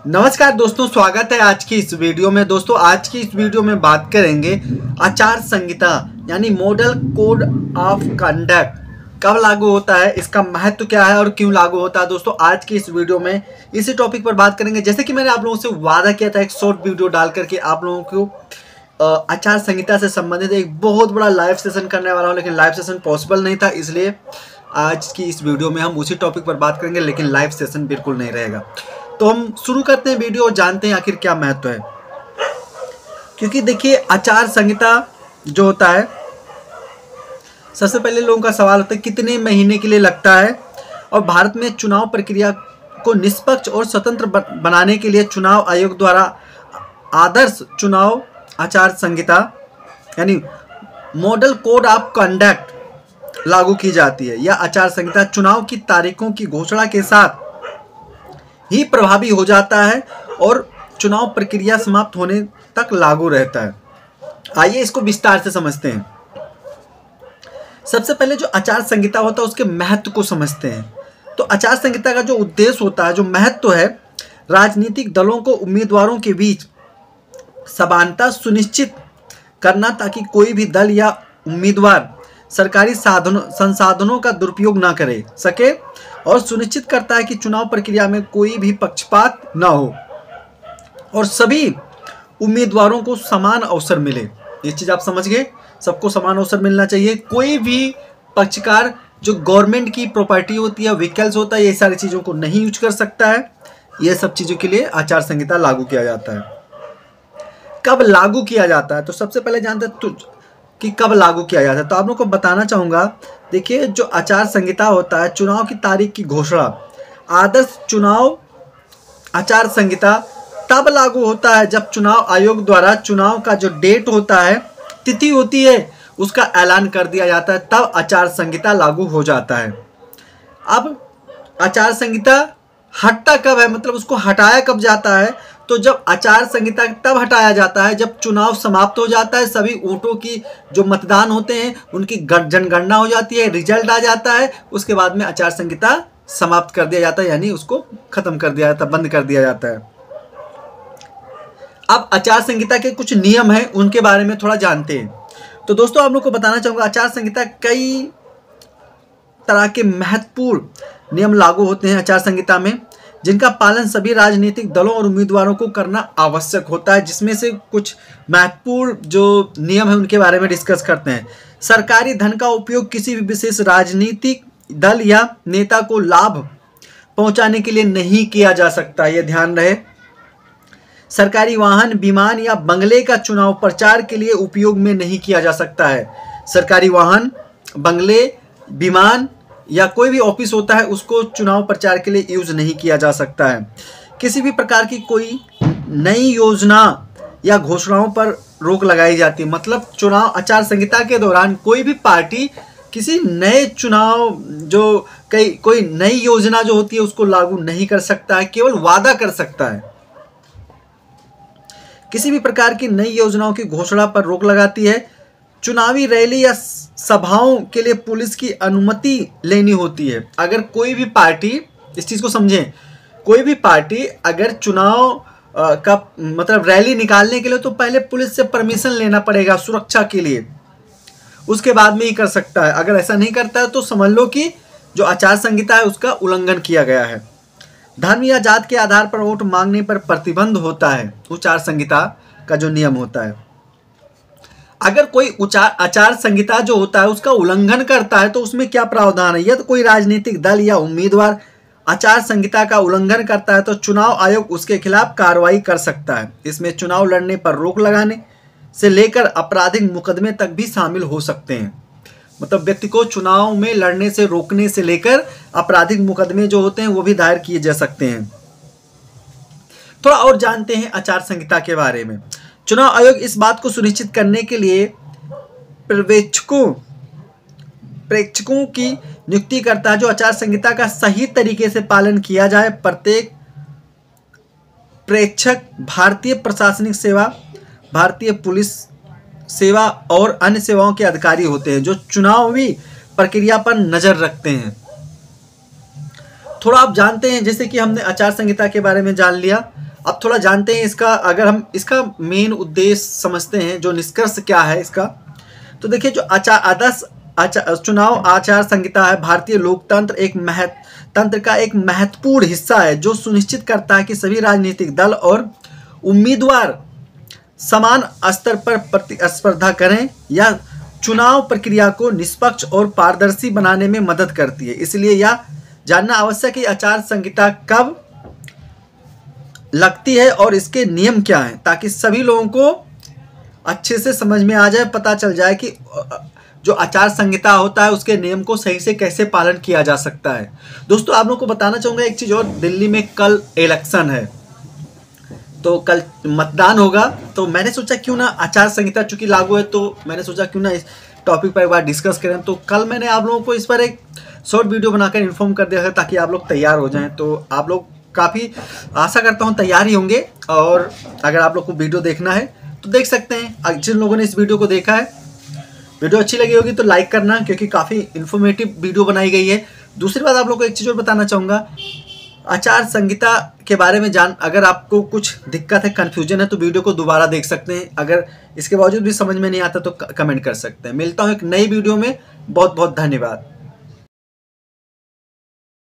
नमस्कार दोस्तों, स्वागत है आज की इस वीडियो में। दोस्तों आज की इस वीडियो में बात करेंगे आचार संहिता यानी मॉडल कोड ऑफ कंडक्ट कब लागू होता है, इसका महत्व क्या है और क्यों लागू होता है। दोस्तों आज की इस वीडियो में इसी टॉपिक पर बात करेंगे। जैसे कि मैंने आप लोगों से वादा किया था एक शॉर्ट वीडियो डाल करके आप लोगों को आचार संहिता से संबंधित एक बहुत बड़ा लाइव सेशन करने वाला हूँ, लेकिन लाइव सेशन पॉसिबल नहीं था, इसलिए आज की इस वीडियो में हम उसी टॉपिक पर बात करेंगे, लेकिन लाइव सेशन बिल्कुल नहीं रहेगा। तो हम शुरू करते हैं वीडियो और जानते हैं आखिर क्या महत्व है। क्योंकि देखिए आचार संहिता जो होता है, सबसे पहले लोगों का सवाल होता है कितने महीने के लिए लगता है, और भारत में चुनाव प्रक्रिया को निष्पक्ष और स्वतंत्र बनाने के लिए चुनाव आयोग द्वारा आदर्श चुनाव आचार संहिता यानी मॉडल कोड ऑफ कंडक्ट लागू की जाती है। यह आचार संहिता चुनाव की तारीखों की घोषणा के साथ ही प्रभावी हो जाता है और चुनाव प्रक्रिया समाप्त होने तक लागू रहता है। आइए इसको विस्तार से समझते हैं। सबसे पहले जो आचार संहिता होता है उसके महत्व को समझते हैं। तो आचार संहिता का जो उद्देश्य होता है, जो महत्व है, राजनीतिक दलों को उम्मीदवारों के बीच समानता सुनिश्चित करना ताकि कोई भी दल या उम्मीदवार सरकारी संसाधनों का दुरुपयोग ना करे सके, और सुनिश्चित करता है कि चुनाव प्रक्रिया में कोई भी पक्षपात ना हो और सभी उम्मीदवारों को समान अवसर मिले। ये चीज़ आप समझ गए, सबको समान अवसर मिलना चाहिए। कोई भी पक्षकार जो गवर्नमेंट की प्रॉपर्टी होती है, व्हीकल्स होता है, ये सारी चीज़ों को नहीं यूज कर सकता है। ये सब चीज़ों के लिए आचार संहिता लागू किया जाता है। कब लागू किया जाता है, तो सबसे पहले जानते हैं कि कब लागू किया जाता है। तो आप लोगों को बताना चाहूँगा, देखिए जो आचार संहिता होता है, चुनाव की तारीख की घोषणा, आदर्श चुनाव आचार संहिता तब लागू होता है जब चुनाव आयोग द्वारा चुनाव का जो डेट होता है, तिथि होती है, उसका ऐलान कर दिया जाता है, तब आचार संहिता लागू हो जाता है। अब आचार संहिता हटता कब है, मतलब उसको हटाया कब जाता है, तो जब आचार संहिता तब हटाया जाता है जब चुनाव समाप्त हो जाता है, सभी वोटों की जो मतदान होते हैं उनकी जनगणना हो जाती है, रिजल्ट आ जाता है, उसके बाद में आचार संहिता समाप्त कर दिया जाता है, यानी उसको खत्म कर दिया जाता है, बंद कर दिया जाता है। अब आचार संहिता के कुछ नियम हैं, उनके बारे में थोड़ा जानते हैं। तो दोस्तों आप लोग को बताना चाहूँगा, आचार संहिता कई तरह के महत्वपूर्ण नियम लागू होते हैं आचार संहिता में, जिनका पालन सभी राजनीतिक दलों और उम्मीदवारों को करना आवश्यक होता है। जिसमें से कुछ महत्वपूर्ण जो नियम है उनके बारे में डिस्कस करते हैं। सरकारी धन का उपयोग किसी भी विशेष राजनीतिक दल या नेता को लाभ पहुंचाने के लिए नहीं किया जा सकता, यह ध्यान रहे। सरकारी वाहन, विमान या बंगले का चुनाव प्रचार के लिए उपयोग में नहीं किया जा सकता है। सरकारी वाहन, बंगले, विमान या कोई भी ऑफिस होता है उसको चुनाव प्रचार के लिए यूज नहीं किया जा सकता है। किसी भी प्रकार की कोई नई योजना या घोषणाओं पर रोक लगाई जाती है, मतलब चुनाव आचार संहिता के दौरान कोई भी पार्टी किसी नए चुनाव जो कोई नई योजना जो होती है उसको लागू नहीं कर सकता है, केवल वादा कर सकता है। किसी भी प्रकार की नई योजनाओं की घोषणा पर रोक लगाती है। चुनावी रैली या सभाओं के लिए पुलिस की अनुमति लेनी होती है। अगर कोई भी पार्टी, इस चीज़ को समझें, कोई भी पार्टी अगर चुनाव का मतलब रैली निकालने के लिए तो पहले पुलिस से परमिशन लेना पड़ेगा सुरक्षा के लिए, उसके बाद में ही कर सकता है। अगर ऐसा नहीं करता है तो समझ लो कि जो आचार संहिता है उसका उल्लंघन किया गया है। धर्म या जात के आधार पर वोट मांगने पर प्रतिबंध होता है, आचार संहिता का जो नियम होता है। अगर कोई आचार संहिता जो होता है उसका उल्लंघन करता है तो उसमें क्या प्रावधान है। यदि कोई राजनीतिक दल या उम्मीदवार आचार संहिता का उल्लंघन करता है तो चुनाव आयोग उसके खिलाफ कार्रवाई कर सकता है। इसमें चुनाव लड़ने पर रोक लगाने से लेकर आपराधिक मुकदमे तक भी शामिल हो सकते हैं। मतलब व्यक्ति को चुनाव में लड़ने से रोकने से लेकर आपराधिक मुकदमे जो होते हैं वो भी दायर किए जा सकते हैं। थोड़ा और जानते हैं आचार संहिता के बारे में। चुनाव आयोग इस बात को सुनिश्चित करने के लिए प्रेक्षकों की नियुक्ति करता है जो आचार संहिता का सही तरीके से पालन किया जाए। प्रत्येक प्रेक्षक भारतीय प्रशासनिक सेवा, भारतीय पुलिस सेवा और अन्य सेवाओं के अधिकारी होते हैं जो चुनावी प्रक्रिया पर नजर रखते हैं। थोड़ा आप जानते हैं, जैसे कि हमने आचार संहिता के बारे में जान लिया, अब थोड़ा जानते हैं इसका, अगर हम इसका मेन उद्देश्य समझते हैं, जो निष्कर्ष क्या है इसका, तो देखिए जो चुनाव आचार संहिता है, भारतीय तंत्र का एक महत्वपूर्ण हिस्सा है, जो सुनिश्चित करता है कि सभी राजनीतिक दल और उम्मीदवार समान स्तर पर प्रतिस्पर्धा करें या चुनाव प्रक्रिया को निष्पक्ष और पारदर्शी बनाने में मदद करती है। इसलिए यह जानना आवश्यक है कि आचार संहिता कब लगती है और इसके नियम क्या हैं, ताकि सभी लोगों को अच्छे से समझ में आ जाए, पता चल जाए कि जो आचार संहिता होता है उसके नियम को सही से कैसे पालन किया जा सकता है। दोस्तों आप लोगों को बताना चाहूँगा एक चीज़ और, दिल्ली में कल इलेक्शन है, तो कल मतदान होगा, तो मैंने सोचा क्यों ना आचार संहिता चूंकि लागू है, तो मैंने सोचा क्यों ना इस टॉपिक पर एक बार डिस्कस करें। तो कल मैंने आप लोगों को इस पर एक शॉर्ट वीडियो बनाकर इन्फॉर्म कर दिया है, ताकि आप लोग तैयार हो जाएं। तो आप लोग काफ़ी आशा करता हूं तैयार ही होंगे, और अगर आप लोग को वीडियो देखना है तो देख सकते हैं। जिन लोगों ने इस वीडियो को देखा है, वीडियो अच्छी लगी होगी तो लाइक करना, क्योंकि काफ़ी इन्फॉर्मेटिव वीडियो बनाई गई है। दूसरी बात आप लोग को एक चीज़ और बताना चाहूँगा, आचार संहिता के बारे में अगर आपको कुछ दिक्कत है, कन्फ्यूजन है, तो वीडियो को दोबारा देख सकते हैं। अगर इसके बावजूद भी समझ में नहीं आता तो कमेंट कर सकते हैं। मिलता हूँ एक नई वीडियो में, बहुत बहुत धन्यवाद।